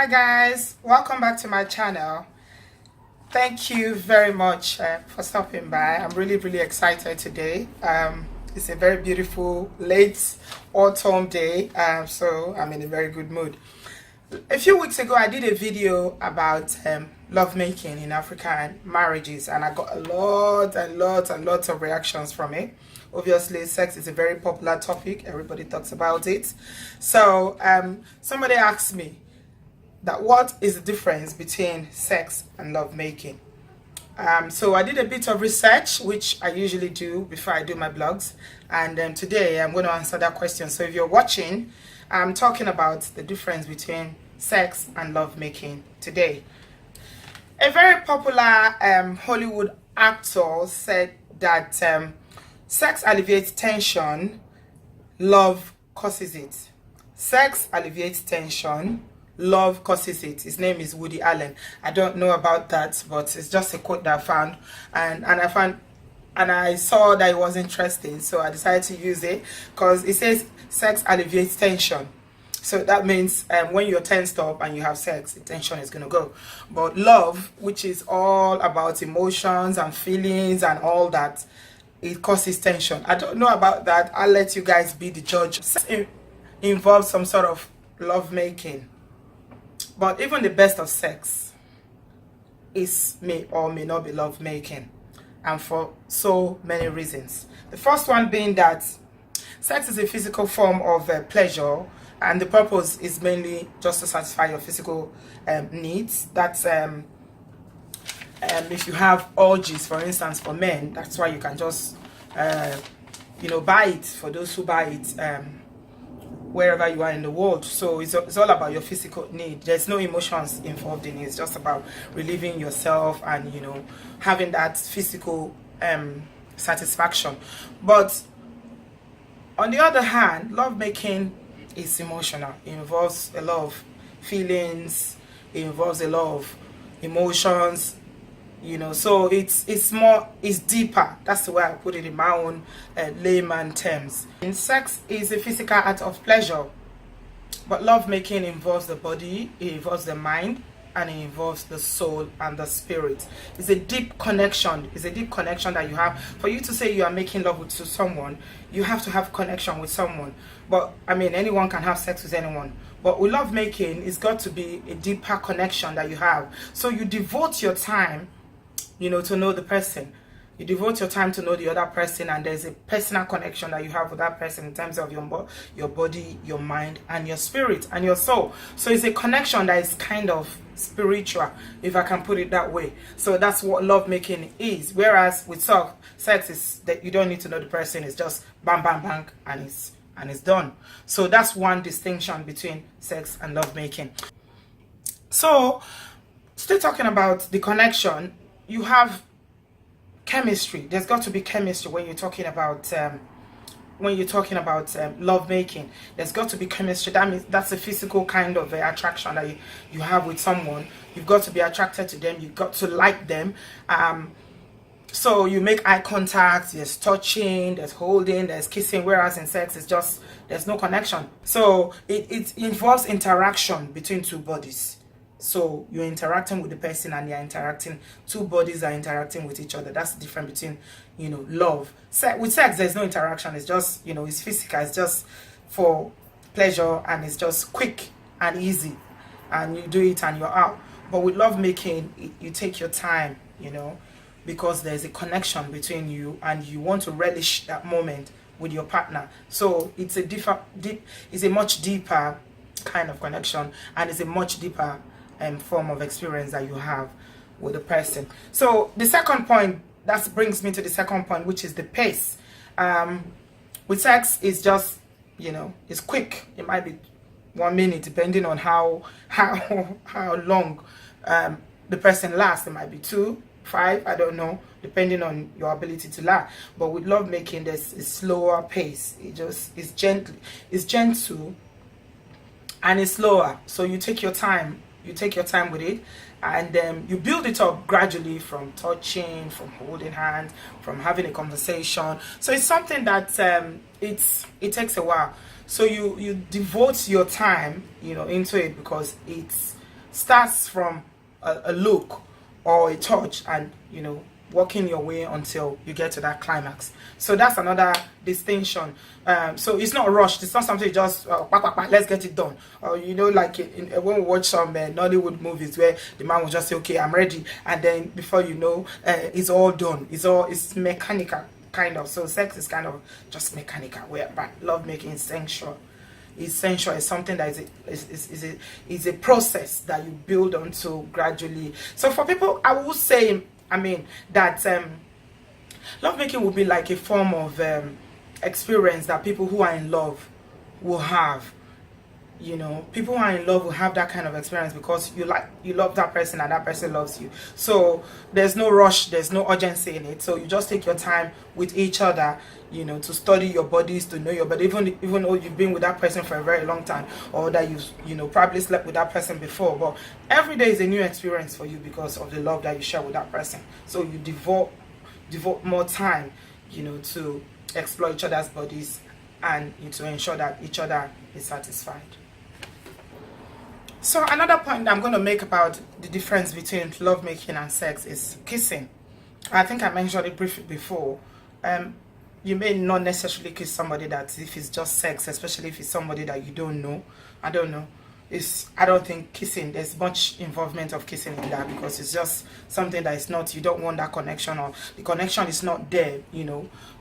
Guys, welcome back to my channel. Thank you very much for stopping by. I'm really excited today. It's a very beautiful late autumn day, so I'm in a very good mood. A few weeks ago I did a video about lovemaking in Africa and marriages, and I got a lot and lots of reactions from it. Obviously, sex is a very popular topic. Everybody talks about it. So somebody asked me that what is the difference between sex and lovemaking. So I did a bit of research, which I usually do before I do my blogs, and today I'm going to answer that question. So if you're watching, I'm talking about the difference between sex and lovemaking today. A very popular Hollywood actor said that sex alleviates tension, love causes it. Sex alleviates tension, love causes it. His name is Woody Allen. I don't know about that, but it's just a quote that I found, and I saw that it was interesting, so I decided to use it because it says sex alleviates tension. So that means when you're tensed up and you have sex, the tension is going to go. But love, which is all about emotions and feelings and all that, it causes tension. I don't know about that. I'll let you guys be the judge. It involves some sort of love making. But even the best of sex may or may not be love making, and for so many reasons. The first one being that sex is a physical form of pleasure, and the purpose is mainly just to satisfy your physical needs. That's if you have urges, for instance, for men, that's why you can just buy it. For those who buy it wherever you are in the world. So it's all about your physical need. There's no emotions involved in it. It's just about relieving yourself and having that physical satisfaction. But on the other hand, love making is emotional. It involves a lot of feelings, it involves a lot of emotions, so it's deeper. That's the way I put it in my own layman terms. And sex is a physical act of pleasure, but love making involves the body, it involves the mind, and it involves the soul and the spirit. It's a deep connection. It's a deep connection that you have. For you to say you are making love with someone, you have to have connection with someone. But I mean, anyone can have sex with anyone. But with love making, it's got to be a deeper connection that you have. So you devote your time, to know the person. You devote your time to know the other person, and there's a personal connection that you have with that person in terms of your body, your mind, and your spirit and your soul. So it's a connection that is kind of spiritual, if I can put it that way. So that's what love making is. Whereas with sex is that you don't need to know the person. It's just bang bang bang and it's done. So that's one distinction between sex and love making. So still talking about the connection, you have chemistry. There's got to be chemistry when you're talking about love making. There's got to be chemistry. That means that's a physical kind of attraction that you have with someone. You've got to be attracted to them. You've got to like them. So you make eye contact. There's touching. There's holding. There's kissing. Whereas in sex, it's just there's no connection. So it involves interaction between two bodies. So you're interacting with the person and you're interacting, two bodies are interacting with each other. That's the difference between, love. With sex, there's no interaction. It's just, it's physical. It's just for pleasure, and it's just quick and easy. And you do it and you're out. But with love making, you take your time, because there's a connection between you and you want to relish that moment with your partner. So it's a much deeper kind of connection, and it's a much deeper form of experience that you have with the person. So the second point, that brings me to the second point, which is the pace. With sex, it's just it's quick. It might be 1 minute, depending on how long the person lasts. It might be 2, 5, I don't know, depending on your ability to laugh. But with love making, there's a slower pace. It's gentle and it's slower. So you take your time. You take your time with it, and you build it up gradually, from touching, from holding hands, from having a conversation. So it's something that it takes a while. So you devote your time into it, because it's starts from a look or a touch, and working your way until you get to that climax. So that's another distinction. So it's not rushed. It's not something just let's get it done. Or like when we watch some Nollywood movies where the man will just say, okay, I'm ready, and then before you know, it's all done. It's mechanical kind of. So sex is kind of just mechanical, where but love making is sensual. It's sensual. It's something that is a process that you build onto gradually. So for people, I would say, that lovemaking will be like a form of experience that people who are in love will have. People who are in love will have that kind of experience because you love that person and that person loves you. So there's no rush, there's no urgency in it. So you just take your time with each other, to study your bodies, to know your body, even though you've been with that person for a very long time, or that you probably slept with that person before. But every day is a new experience for you because of the love that you share with that person. So you devote more time, to explore each other's bodies and to ensure that each other is satisfied. So another point I'm going to make about the difference between lovemaking and sex is kissing. I think I mentioned it briefly before. You may not necessarily kiss somebody that if it's just sex, especially if it's somebody that you don't know. I don't know. I don't think kissing, there's much involvement of kissing in that, because it's just something that is not, you don't want that connection, or the connection is not there,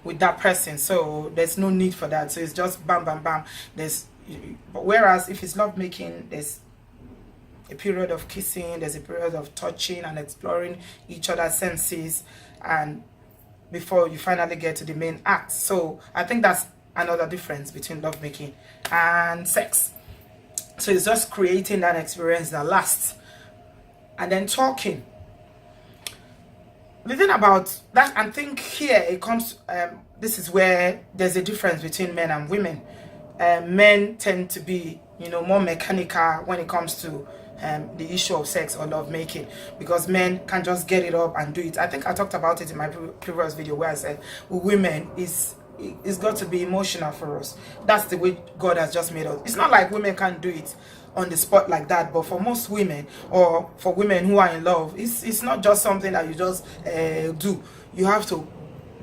with that person. So there's no need for that. So it's just bam, bam, bam. But whereas if it's lovemaking, there's a period of kissing, there's a period of touching and exploring each other's senses, and before you finally get to the main act. So I think that's another difference between lovemaking and sex. So it's just creating that experience that lasts. And then talking. The thing about that, I think here it comes, this is where there's a difference between men and women. Men tend to be, more mechanical when it comes to the issue of sex or love making, because men can just get it up and do it. I think I talked about it in my previous video where I said with women it's got to be emotional for us. That's the way God has just made us. It's not like women can't do it on the spot like that, but for most women, or for women who are in love, it's not just something that you just do. You have to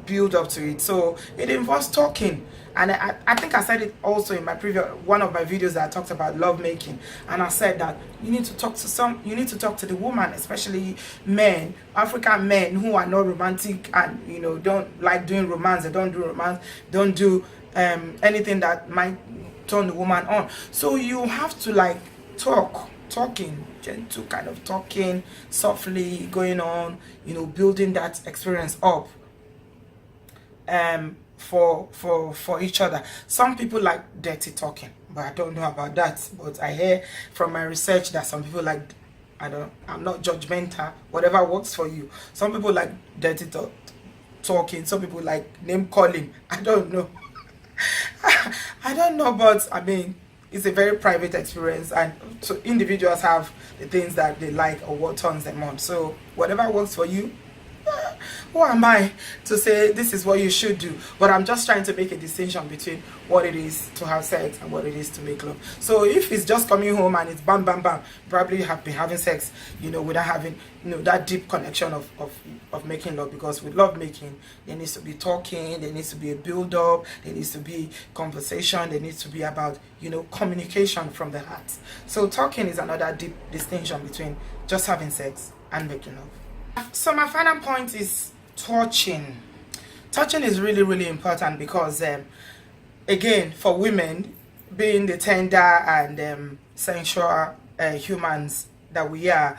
build up to it. So it involves talking. And I think I said it also in my one of my videos that I talked about love making, and I said that you need to talk to the woman, especially men, African men who are not romantic and don't like doing romance. They don't do romance, don't do anything that might turn the woman on. So you have to talking, gentle kind of talking, softly going on, building that experience up. For each other. Some people like dirty talking, but I don't know about that. But I hear from my research that some people like, I'm not judgmental, whatever works for you. Some people like dirty talking, some people like name calling. I don't know. I don't know, but it's a very private experience, and so individuals have the things that they like or what turns them on. So whatever works for you. Who am I to say this is what you should do? But I'm just trying to make a distinction between what it is to have sex and what it is to make love. So if it's just coming home and it's bam bam bam, probably you have been having sex, without having that deep connection of making love. Because with love making, there needs to be talking, there needs to be a build up, there needs to be conversation, there needs to be about communication from the heart. So talking is another deep distinction between just having sex and making love. So my final point is touching. Touching is really, really important because, again, for women, being the tender and sensual humans that we are,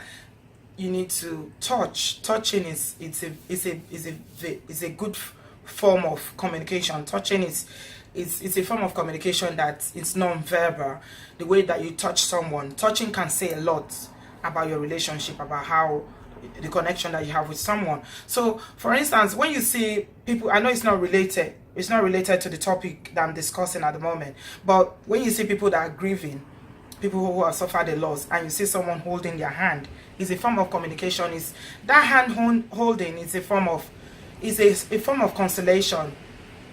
you need to touch. Touching is a good form of communication. Touching is a form of communication that it's non-verbal. The way that you touch someone, touching can say a lot about your relationship, about how the connection that you have with someone. So for instance, when you see people, I know it's not related to the topic that I'm discussing at the moment, but when you see people that are grieving, people who have suffered a loss, and you see someone holding their hand, is a form of communication. Is that hand holding is a form of consolation,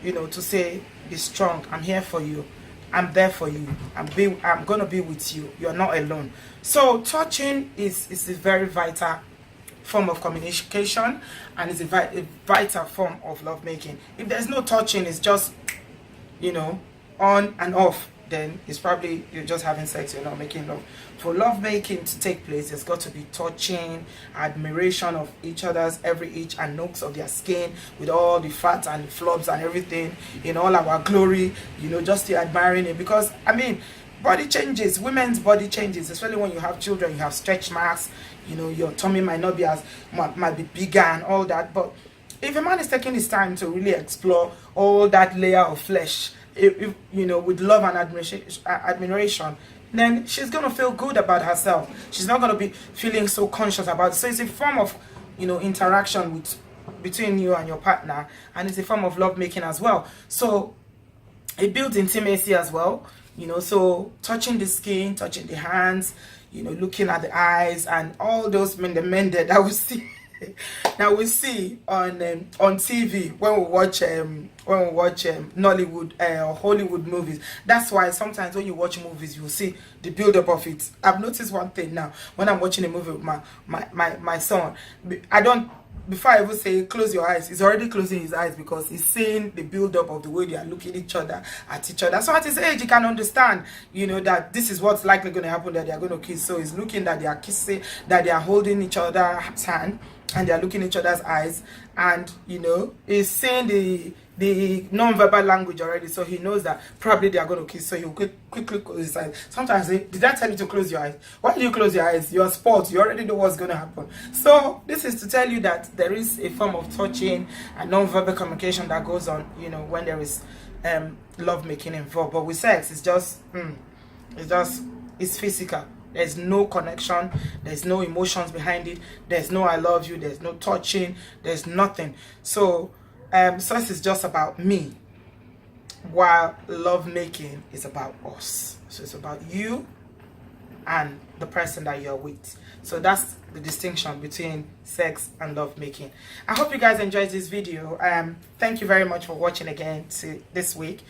to say, be strong, I'm here for you. I'm there for you. I'm gonna be with you. You're not alone. So touching is a very vital form of communication, and it's a vital form of lovemaking. If there's no touching, it's just, you know, on and off, then it's probably you're just having sex, you're not making love. For lovemaking to take place, there's got to be touching, admiration of each other's every inch and nooks of their skin, with all the fat and the flubs and everything in all our glory, you know, just the admiring it. Because I mean, body changes, women's body changes, especially when you have children. You have stretch marks, you know, your tummy might not be as might be bigger and all that. But if a man is taking his time to really explore all that layer of flesh, if you know, with love and admiration, then she's gonna feel good about herself. She's not gonna be feeling so conscious about it. So it's a form of, you know, interaction between you and your partner, and it's a form of love making as well. So it builds intimacy as well, you know. So touching the skin, touching the hands, you know, looking at the eyes, and all those men that we see that we see on TV when we watch Nollywood or Hollywood movies. That's why sometimes when you watch movies, you see the build up of it. I've noticed one thing now when I'm watching a movie with my son. I don't, before I even say close your eyes, he's already closing his eyes because he's seeing the build up of the way they are looking at each other. So at his age, he can understand, you know, that this is what's likely going to happen, that they are going to kiss. So he's looking that they are kissing, that they are holding each other's hand, and they are looking each other's eyes, and you know, he's seeing the non-verbal language already, so he knows that probably they are going to kiss. So he'll quickly close his eyes. Sometimes did I tell you to close your eyes? Why do you close your eyes? You're sports, you already know what's going to happen. So this is to tell you that there is a form of touching and non-verbal communication that goes on, you know, when there is love making involved. But with sex, it's physical. There's no connection, there's no emotions behind it, there's no I love you, there's no touching, there's nothing. So sex is just about me, while love making is about us. So it's about you and the person that you're with. So that's the distinction between sex and love making. I hope you guys enjoyed this video. Thank you very much for watching again this week.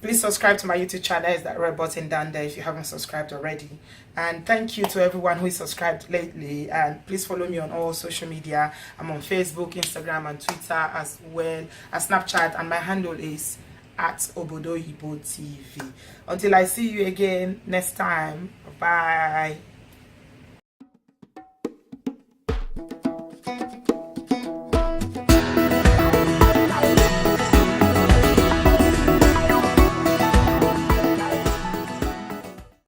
Please subscribe to my YouTube channel. It's that red button down there if you haven't subscribed already. And thank you to everyone who is subscribed lately. And please follow me on all social media. I'm on Facebook, Instagram, and Twitter, as well as Snapchat. And my handle is @Obodo TV. Until I see you again next time. Bye.